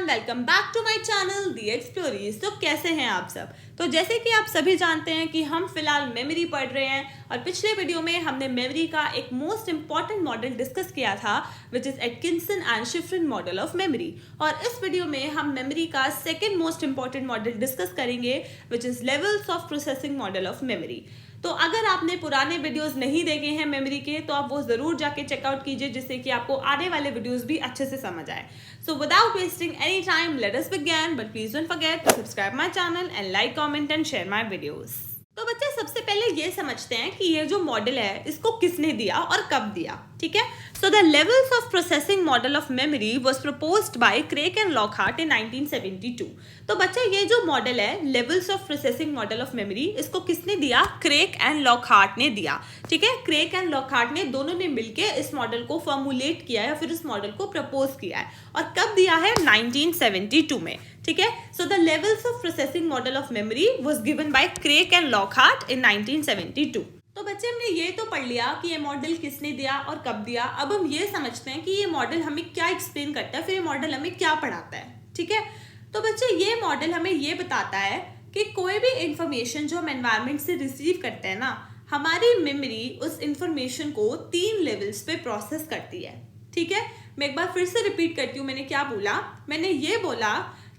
Welcome back to my channel the explorees. तो कैसे हैं आप सब। तो जैसे कि आप सभी जानते हैं कि हम फिलहाल मेमोरी पढ़ रहे हैं और पिछले वीडियो में हमने मेमोरी का एक मोस्ट इंपॉर्टेंट मॉडल डिस्कस किया था which is Atkinson and Shiffrin model of memory. और इस वीडियो में हम मेमोरी का second most important model discuss करेंगे which is levels of processing model of memory. तो अगर आपने पुराने वीडियोस नहीं देखे हैं मेमोरी के तो आप वो जरूर जाके चेकआउट कीजिए जिससे कि आपको आने वाले वीडियोस भी अच्छे से समझ आए। So without wasting any time, let us begin. But please don't forget to subscribe my channel and like, comment and share my videos. तो बच्चे सबसे पहले ये समझते हैं कि ये जो मॉडल है इसको किसने दिया और कब दिया। ठीक है, so the levels of processing model of memory was proposed by Craik and Lockhart in 1972। तो बच्चे ये जो मॉडल है levels of processing model of memory, इसको किसने दिया? क्रेक एंड लॉकहार्ट ने दिया। ठीक है, क्रेक एंड लॉकहार्ट ने दोनों ने मिलकर इस मॉडल को फॉर्मुलेट किया है, फिर इस मॉडल को प्रपोज किया है। और कब दिया है? 1972 में। ठीक है, so the levels of processing model of memory was given by Craik and Lockhart in 1972। तो बच्चे हमने ये तो पढ़ लिया कि ये मॉडल किसने दिया और कब दिया। अब हम ये समझते हैं कि ये मॉडल हमें क्या एक्सप्लेन करता है, फिर ये मॉडल हमें क्या पढ़ाता है। ठीक है, तो बच्चे ये मॉडल हमें ये बताता है कि कोई भी इंफॉर्मेशन जो हम एनवायरनमेंट से रिसीव करते हैं ना, हमारी मेमोरी उस इंफॉर्मेशन को 3 लेवल्स पे प्रोसेस करती है। ठीक है, मैं एक बार फिर से रिपीट करती हूँ, मैंने क्या बोला? मैंने ये बोला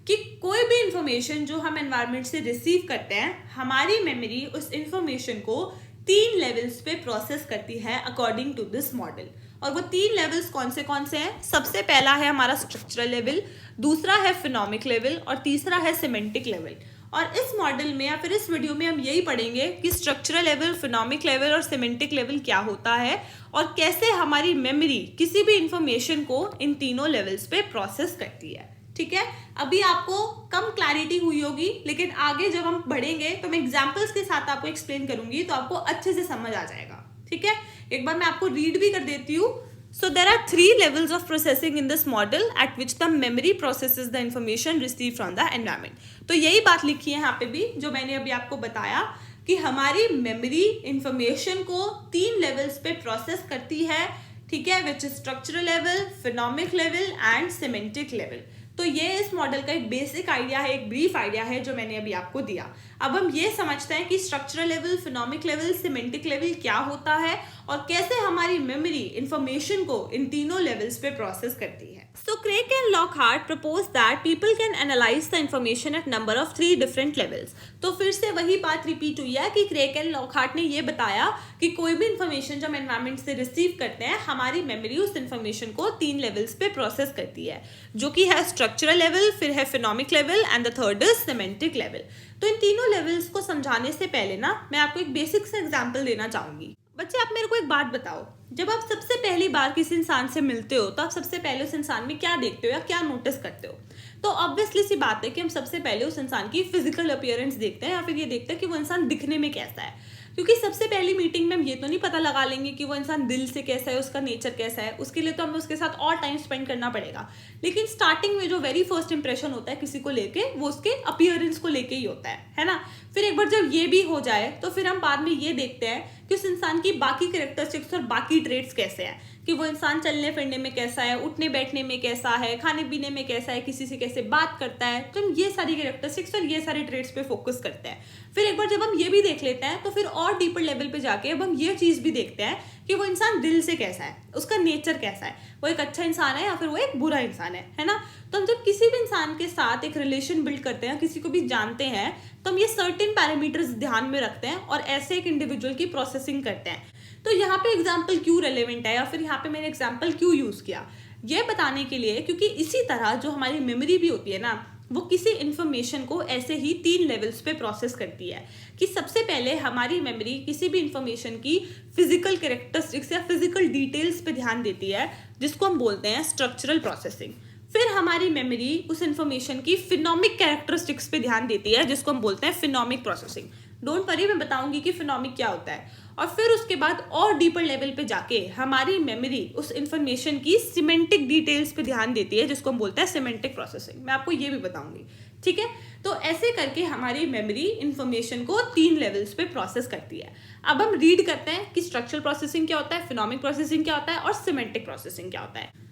कि कोई भी इंफॉर्मेशन जो हम एनवायरनमेंट से रिसीव करते हैं, हमारी मेमोरी उस इंफॉर्मेशन को 3 लेवल्स पे प्रोसेस करती है अकॉर्डिंग टू दिस मॉडल। और वो 3 लेवल्स कौन से हैं? सबसे पहला है हमारा स्ट्रक्चरल लेवल, दूसरा है फिनोमिक लेवल और तीसरा है सिमेंटिक लेवल। और इस मॉडल में या फिर इस वीडियो में हम यही पढ़ेंगे कि स्ट्रक्चरल लेवल, फिनोमिक लेवल और सिमेंटिक लेवल क्या होता है और कैसे हमारी मेमोरी किसी भी इंफॉर्मेशन को इन तीनों लेवल्स पे प्रोसेस करती है। ठीक है, अभी आपको कम क्लैरिटी हुई होगी, लेकिन आगे जब हम बढ़ेंगे तो मैं एग्जांपल्स के साथ आपको एक्सप्लेन करूंगी तो आपको अच्छे से समझ आ जाएगा। ठीक है, एक बार मैं आपको रीड भी कर देती हूँ। So there are 3 levels of processing in this model at which the memory processes the information received from the environment. तो यही बात लिखी है यहाँ पे भी जो मैंने अभी आपको बताया कि हमारी मेमोरी इंफॉर्मेशन को 3 लेवल्स पे प्रोसेस करती है। ठीक है, which is structural level, phonemic level and semantic level. तो ये इस मॉडल का एक बेसिक आइडिया है, एक ब्रीफ आइडिया है जो मैंने अभी आपको दिया। अब हम ये समझते हैं कि structural level, phonemic level, semantic level क्या होता है और कैसे हमारी मेमोरी इंफॉर्मेशन को इन तीनों लेवल्स पे प्रोसेस करती है। So Craig and Lockhart proposed that people can analyze the information at number of 3 different levels. तो फिर से वही बात रिपीट हुई है कि क्रेक एंड लॉकहार्ट ने ये बताया कि कोई भी इंफॉर्मेशन जो हम एनवायरनमेंट से रिसीव करते हैं, हमारी मेमोरी उस इंफॉर्मेशन को 3 लेवल्स पे प्रोसेस करती है, जो कि है स्ट्रक्चरल लेवल, फिर है phonemic level and the third is semantic level. तो इन तीनों लेवल्स को समझाने से पहले ना मैं आपको एक बेसिक से एग्जाम्पल देना चाहूंगी। बच्चे आप मेरे को एक बात बताओ, जब आप सबसे पहली बार किसी इंसान से मिलते हो तो आप सबसे पहले उस इंसान में क्या देखते हो या क्या नोटिस करते हो? तो ऑब्वियसली सी बात है कि हम सबसे पहले उस इंसान की फिजिकल अपीयरेंस देखते हैं या फिर ये देखते हैं कि वो इंसान दिखने में कैसा है। क्योंकि सबसे पहली मीटिंग में हम ये तो नहीं पता लगा लेंगे कि वो इंसान दिल से कैसा है, उसका नेचर कैसा है, उसके लिए तो हमें उसके साथ और टाइम स्पेंड करना पड़ेगा। लेकिन स्टार्टिंग में जो वेरी फर्स्ट इंप्रेशन होता है किसी को लेके, वो उसके अपीयरेंस को लेके ही होता है ना। फिर एक बार जब ये भी हो जाए तो फिर हम बाद में ये देखते हैं कि उस इंसान की बाकी कैरेक्टरिस्टिक्स और बाकी ट्रेट्स कैसे हैं, कि वो इंसान चलने फिरने में कैसा है, उठने बैठने में कैसा है, खाने पीने में कैसा है, किसी से कैसे बात करता है। तो हम ये सारी कैरेक्टरिस्टिक्स और ये सारे ट्रेट्स पे फोकस करते हैं। फिर एक बार जब हम ये भी देख लेते हैं तो फिर और डीपर लेवल पे जाके अब हम ये चीज भी देखते हैं कि वो इंसान दिल से कैसा है, उसका नेचर कैसा है, वो एक अच्छा इंसान है या फिर वो एक बुरा इंसान है ना। तो हम जब किसी भी इंसान के साथ एक रिलेशन बिल्ड करते हैं, किसी को भी जानते हैं, तो हम ये सर्टेन पैरामीटर्स ध्यान में रखते हैं और ऐसे एक इंडिविजुअल की प्रोसेसिंग करते हैं। तो यहाँ पे एग्जाम्पल क्यों रेलेवेंट है या फिर यहाँ पे मैंने एग्जाम्पल क्यों यूज किया, ये बताने के लिए क्योंकि इसी तरह जो हमारी मेमोरी भी होती है ना, वो किसी इंफॉर्मेशन को ऐसे ही 3 लेवल्स पे प्रोसेस करती है। कि सबसे पहले हमारी मेमोरी किसी भी इंफॉर्मेशन की फिजिकल कैरेक्टरिस्टिक्स या फिजिकल डिटेल्स पे ध्यान देती है, जिसको हम बोलते हैं स्ट्रक्चरल प्रोसेसिंग। फिर हमारी मेमोरी उस इंफॉर्मेशन की फिनोमिक कैरेक्टरिस्टिक्स पे ध्यान देती है, जिसको हम बोलते हैं फिनोमिक प्रोसेसिंग। डोंट वरी, मैं बताऊंगी कि फिनोमिक क्या होता है। और फिर उसके बाद और डीपर लेवल पे जाके हमारी मेमोरी उस इंफॉर्मेशन की सिमेंटिक डिटेल्स पे ध्यान देती है, जिसको हम बोलते हैं सिमेंटिक प्रोसेसिंग। मैं आपको ये भी बताऊंगी। ठीक है, तो ऐसे करके हमारी मेमोरी इंफॉर्मेशन को 3 लेवल्स पे प्रोसेस करती है। अब हम रीड करते हैं कि स्ट्रक्चरल प्रोसेसिंग क्या होता है, फिनोमिक प्रोसेसिंग क्या होता है और सिमेंटिक प्रोसेसिंग क्या होता है।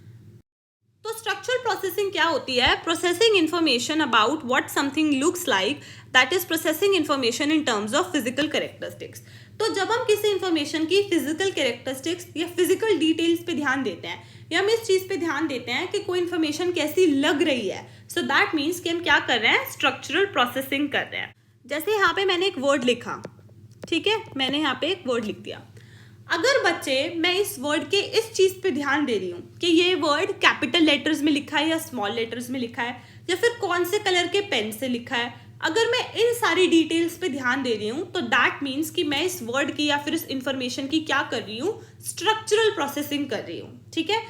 तो स्ट्रक्चरल प्रोसेसिंग क्या होती है? Processing information about what something looks like, that is processing information in terms of physical characteristics. तो जब हम किसी इंफॉर्मेशन की फिजिकल कैरेक्टरिस्टिक्स या फिजिकल डिटेल्स पे ध्यान देते हैं, या हम इस चीज पे ध्यान देते हैं कि कोई इंफॉर्मेशन कैसी लग रही है, सो दैट मीन्स कि हम क्या कर रहे हैं? स्ट्रक्चरल प्रोसेसिंग कर रहे हैं। जैसे यहाँ पे मैंने एक वर्ड लिखा, ठीक है, मैंने यहाँ पे एक वर्ड लिख दिया। अगर बच्चे, मैं इस वर्ड के इस चीज पे ध्यान दे रही हूँ कि ये वर्ड कैपिटल लेटर्स में लिखा है या स्मॉल लेटर्स में लिखा है, या फिर कौन से कलर के पेन से लिखा है, अगर मैं इन सारी डिटेल्स पे ध्यान दे रही हूँ, तो दैट मीन्स कि मैं इस वर्ड की या फिर इस इंफॉर्मेशन की क्या कर रही हूँ? स्ट्रक्चरल प्रोसेसिंग कर रही हूँ। ठीक है,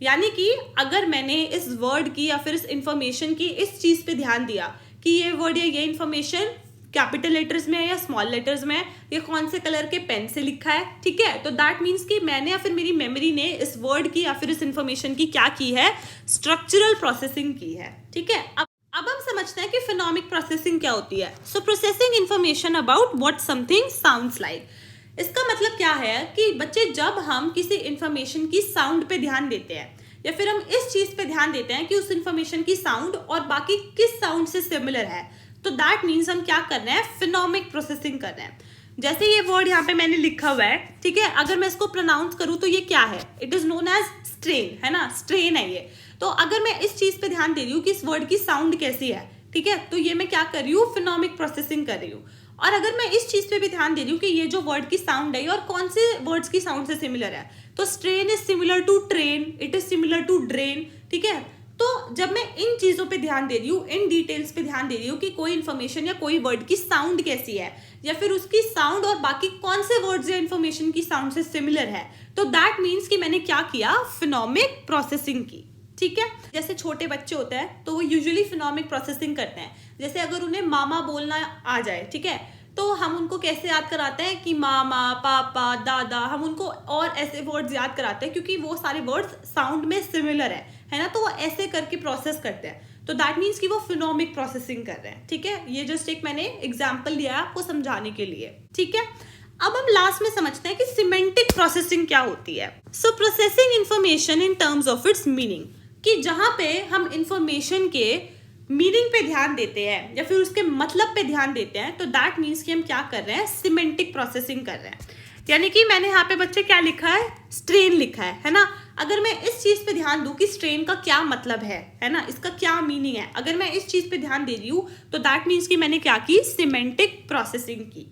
यानी कि अगर मैंने इस वर्ड की या फिर इस इंफॉर्मेशन की इस चीज पे ध्यान दिया कि ये वर्ड या ये इंफॉर्मेशन कैपिटल लेटर्स में है या स्मॉल लेटर्स में है, ये कौन से कलर के पेन से लिखा है, ठीक है, तो दैट मीन्स कि मैंने या फिर मेरी मेमोरी ने इस वर्ड की या फिर इस इंफॉर्मेशन की क्या की है? स्ट्रक्चरल प्रोसेसिंग की है। ठीक है, अब हम समझते हैं कि फिनोमिक प्रोसेसिंग क्या होती है। सो processing information about what something sounds like. इसका मतलब क्या है कि बच्चे, जब हम किसी इंफॉर्मेशन की साउंड पे ध्यान देते हैं या फिर हम इस चीज पे ध्यान देते हैं कि उस इंफॉर्मेशन की साउंड और बाकी किस साउंड से सिमिलर है, तो दैट मीन्स हम क्या कर रहे हैं? फिनोमिक प्रोसेसिंग कर रहे हैं। जैसे ये वर्ड यहाँ पे मैंने लिखा हुआ है, ठीक है, अगर मैं इसको प्रोनाउंस करूँ तो ये क्या है? It is known as strain, है ना, स्ट्रेन है ये। तो अगर मैं इस चीज पे ध्यान दे रही हूँ कि इस वर्ड की साउंड कैसी है, ठीक है, तो ये मैं क्या कर रही हूँ? फिनोमिक प्रोसेसिंग कर रही हूँ। और अगर मैं इस चीज पे भी ध्यान दे रही हूँ कि ये जो वर्ड की साउंड है और कौन से वर्ड्स की साउंड से सिमिलर है, तो strain is similar to train, it is similar to drain. ठीक है, तो जब मैं इन चीजों पे ध्यान दे रही हूँ, इन डिटेल्स पे ध्यान दे रही हूँ कि कोई इन्फॉर्मेशन या कोई वर्ड की साउंड कैसी है, या फिर उसकी साउंड और बाकी कौन से वर्ड्स या इन्फॉर्मेशन की साउंड से सिमिलर है, तो दैट मीन्स कि मैंने क्या किया? फिनोमिक प्रोसेसिंग की। ठीक है, जैसे छोटे बच्चे होते हैं तो वो यूजुअली फिनोमिक प्रोसेसिंग करते हैं। जैसे अगर उन्हें मामा बोलना आ जाए, ठीक है, तो हम उनको कैसे याद कराते हैं कि मामा, पापा, दादा, हम उनको और ऐसे वर्ड्स याद कराते हैं क्योंकि वो सारे वर्ड्स साउंड में सिमिलर है ना, तो वो ऐसे करके प्रोसेस करते हैं, तो दैट मीन्स कि वो फिनोमिक प्रोसेसिंग कर रहे हैं। ठीक है, ये जस्ट एक मैंने एग्जाम्पल दिया है आपको समझाने के लिए। ठीक है, अब हम लास्ट में समझते हैं कि सिमेंटिक प्रोसेसिंग क्या होती है। सो processing information in terms of its meaning, कि जहां पे हम इंफॉर्मेशन के मीनिंग पे ध्यान देते हैं या फिर उसके मतलब पे ध्यान देते हैं, तो दैट मीन्स कि हम क्या कर रहे हैं? सिमेंटिक प्रोसेसिंग कर रहे हैं। यानी कि मैंने यहाँ पे बच्चे क्या लिखा है? स्ट्रेन लिखा है ना। अगर मैं इस चीज पे ध्यान दूं कि स्ट्रेन का क्या मतलब है ना, इसका क्या मीनिंग है, अगर मैं इस चीज पे ध्यान दे रही हूँ, तो दैट मीन्स कि मैंने क्या की? सिमेंटिक प्रोसेसिंग की।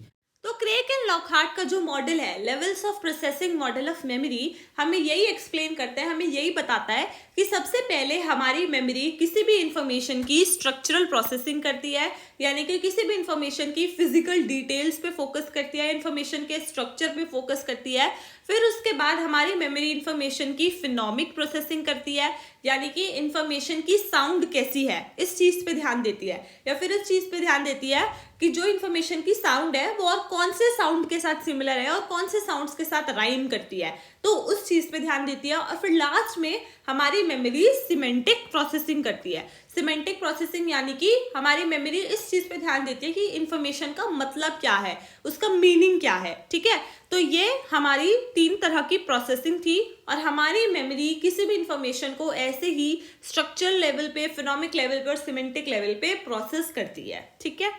तो क्रेक एंड लॉकहार्ट का जो मॉडल है, levels of processing model of memory, हमें यही एक्सप्लेन करता है, हमें यही बताता है कि सबसे पहले हमारी मेमोरी किसी भी इंफॉर्मेशन की स्ट्रक्चरल प्रोसेसिंग करती है, यानी कि किसी भी इंफॉर्मेशन की फिजिकल डिटेल्स पे फोकस करती है, इंफॉर्मेशन के स्ट्रक्चर पे फोकस करती है। फिर उसके बाद हमारी मेमोरी इंफॉर्मेशन की फिनोमिक प्रोसेसिंग करती है, यानी कि इंफॉर्मेशन की साउंड कैसी है इस चीज पे ध्यान देती है, या फिर इस चीज पे ध्यान देती है कि जो इंफॉर्मेशन की साउंड है वो और कौन से साउंड के साथ सिमिलर है और कौन से साउंड्स के साथ राइम करती है, तो उस चीज पे ध्यान देती है। और फिर लास्ट में हमारी मेमोरी सिमेंटिक प्रोसेसिंग करती है। सिमेंटिक प्रोसेसिंग यानी कि हमारी मेमोरी इस चीज पे ध्यान देती है कि इंफॉर्मेशन का मतलब क्या है, उसका मीनिंग क्या है। ठीक है, तो ये हमारी 3 तरह की प्रोसेसिंग थी, और हमारी मेमोरी किसी भी इंफॉर्मेशन को ऐसे ही स्ट्रक्चरल लेवल पे, फिनोमिक लेवल पे और सिमेंटिक लेवल पे प्रोसेस करती है। ठीक है,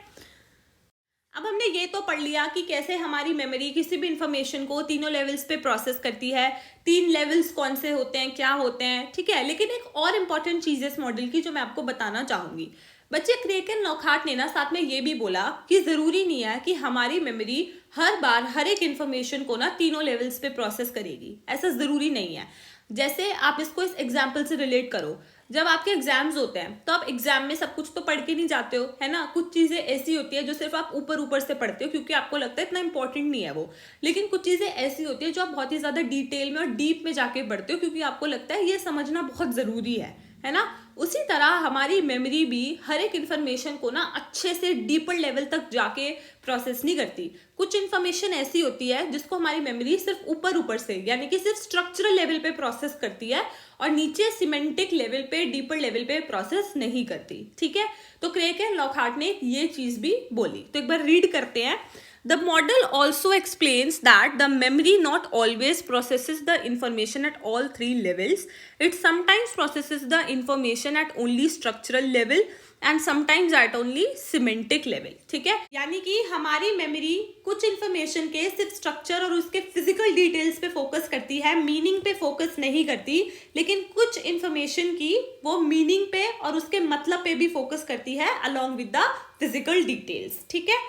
अब हमने ये तो पढ़ लिया कि कैसे हमारी मेमोरी किसी भी इंफॉर्मेशन को तीनों लेवल्स पे प्रोसेस करती है। 3 लेवल्स कौन से होते हैं, क्या होते हैं, ठीक है। लेकिन एक और इम्पॉर्टेंट चीज है इस मॉडल की जो मैं आपको बताना चाहूंगी। बच्चे, क्रेक एंड लॉकहार्ट ने ना साथ में ये भी बोला कि जरूरी नहीं है कि हमारी मेमोरी हर बार हर एक इंफॉर्मेशन को ना तीनों लेवल्स पे प्रोसेस करेगी, ऐसा जरूरी नहीं है। जैसे आप इसको इस एग्जाम्पल से रिलेट करो, जब आपके एग्जाम्स होते हैं तो आप एग्जाम में सब कुछ तो पढ़ के नहीं जाते हो, है ना। कुछ चीजें ऐसी होती है जो सिर्फ आप ऊपर ऊपर से पढ़ते हो क्योंकि आपको लगता है इतना इंपॉर्टेंट नहीं है वो, लेकिन कुछ चीजें ऐसी होती है जो आप बहुत ही ज्यादा डिटेल में और डीप में जाके पढ़ते हो क्योंकि आपको लगता है ये समझना बहुत जरूरी है ना। उसी तरह हमारी मेमोरी भी हर एक इंफॉर्मेशन को ना अच्छे से डीपर लेवल तक जाके प्रोसेस नहीं करती। कुछ इन्फॉर्मेशन ऐसी होती है जिसको हमारी मेमोरी सिर्फ ऊपर ऊपर से यानी कि सिर्फ स्ट्रक्चरल लेवल पे प्रोसेस करती है और नीचे सिमेंटिक लेवल पे, डीपर लेवल पे प्रोसेस नहीं करती। ठीक है, तो क्रेक एंड लॉकहार्ट ने ये चीज भी बोली। तो एक बार रीड करते हैं। The model also explains that the memory not always processes the information at all three levels. It sometimes processes the information at only structural level and sometimes eight only semantic level. ठीक है, यानी कि हमारी memory कुछ information के सिर्फ structure और उसके फिजिकल डिटेल्स पे फोकस करती है, मीनिंग पे फोकस नहीं करती. लेकिन कुछ इंफॉर्मेशन की वो मीनिंग पे और उसके मतलब पे भी फोकस करती है along with the physical details. ठीक है,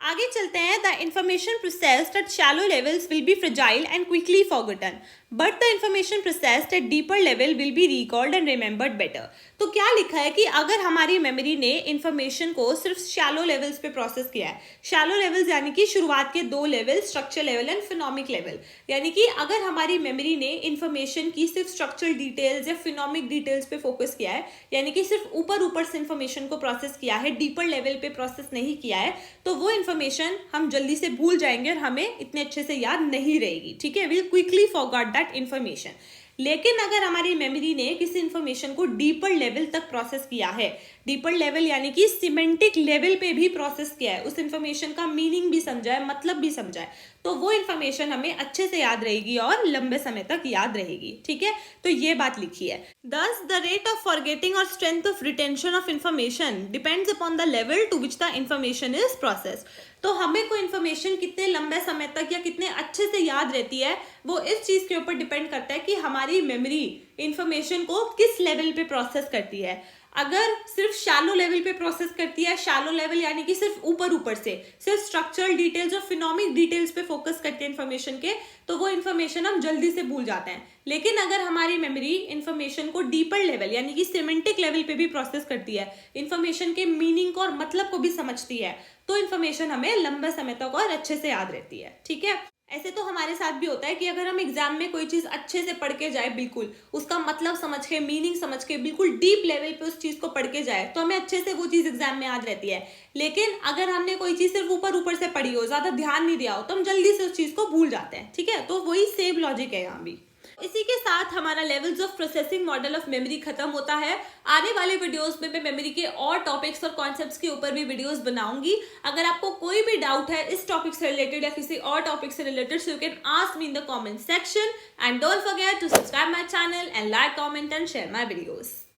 आगे चलते हैं. The information processed at shallow levels will be fragile and quickly forgotten, but the information processed at deeper level will be recalled and remembered better. तो क्या लिखा है कि अगर हमारी मेमोरी ने इंफॉर्मेशन को सिर्फ शैलो लेवल्स पे प्रोसेस किया है, शैलो लेवल्स यानी कि शुरुआत के दो level, structure level and phonemic level, यानी कि अगर हमारी मेमोरी ने इंफॉर्मेशन की सिर्फ स्ट्रक्चरल डिटेल्स या फिनोमिक डिटेल्स पे फोकस किया है, यानी कि सिर्फ ऊपर से इंफॉर्मेशन को प्रोसेस किया है, डीपर लेवल पे प्रोसेस नहीं किया है, तो वो इंफॉर्मेशन हम जल्दी से भूल जाएंगे और हमें इतने अच्छे से याद नहीं रहेगी. ठीक है, will quickly forgot that information. लेकिन अगर हमारी मेमोरी ने किसी इंफॉर्मेशन को डीपर लेवल तक प्रोसेस किया है, डीपर लेवल यानी कि सिमेंटिक लेवल पे भी प्रोसेस किया है, उस इंफॉर्मेशन का मीनिंग भी समझा है, मतलब भी समझा है, तो वो इंफॉर्मेशन हमें अच्छे से याद रहेगी और लंबे समय तक याद रहेगी. ठीक है, तो ये बात लिखी है. Thus, the rate of forgetting or strength of retention of information depends upon the level to which the information is processed. तो हमें कोई इन्फॉर्मेशन कितने लंबे समय तक या कितने अच्छे से याद रहती है, वो इस चीज के ऊपर डिपेंड करता है कि हमारी मेमोरी इंफॉर्मेशन को किस लेवल पे प्रोसेस करती है. अगर सिर्फ शैलो लेवल पे प्रोसेस करती है, शैलो लेवल यानी कि सिर्फ ऊपर से सिर्फ स्ट्रक्चरल डिटेल्स और फिनोमिक डिटेल्स पे फोकस करते हैं इन्फॉर्मेशन के, तो वो इन्फॉर्मेशन हम जल्दी से भूल जाते हैं. लेकिन अगर हमारी मेमोरी इन्फॉर्मेशन को डीपर लेवल यानी कि सिमेंटिक लेवल पे भी प्रोसेस करती है, इन्फॉर्मेशन के मीनिंग को और मतलब को भी समझती है, तो इन्फॉर्मेशन हमें लंबे समय तक और अच्छे से याद रहती है. ठीक है, ऐसे तो हमारे साथ भी होता है कि अगर हम एग्जाम में कोई चीज अच्छे से पढ़ के जाए, बिल्कुल उसका मतलब समझ के, मीनिंग समझ के, बिल्कुल डीप लेवल पे उस चीज को पढ़ के जाए, तो हमें अच्छे से वो चीज एग्जाम में याद रहती है. लेकिन अगर हमने कोई चीज सिर्फ ऊपर से पढ़ी हो, ज्यादा ध्यान नहीं दिया हो, तो हम जल्दी से उस चीज को भूल जाते हैं. ठीक है, तो वही सेम लॉजिक है यहाँ भी. इसी के साथ हमारा levels of processing model of memory खत्म होता है. आने वाले वीडियोस में मैं मेमोरी के और टॉपिक्स और कॉन्सेप्ट्स के ऊपर भी वीडियोस बनाऊंगी. अगर आपको कोई भी डाउट है इस टॉपिक से रिलेटेड या किसी और टॉपिक से related, so you can ask me in the comment section and don't forget to subscribe my channel and like, comment and share my videos.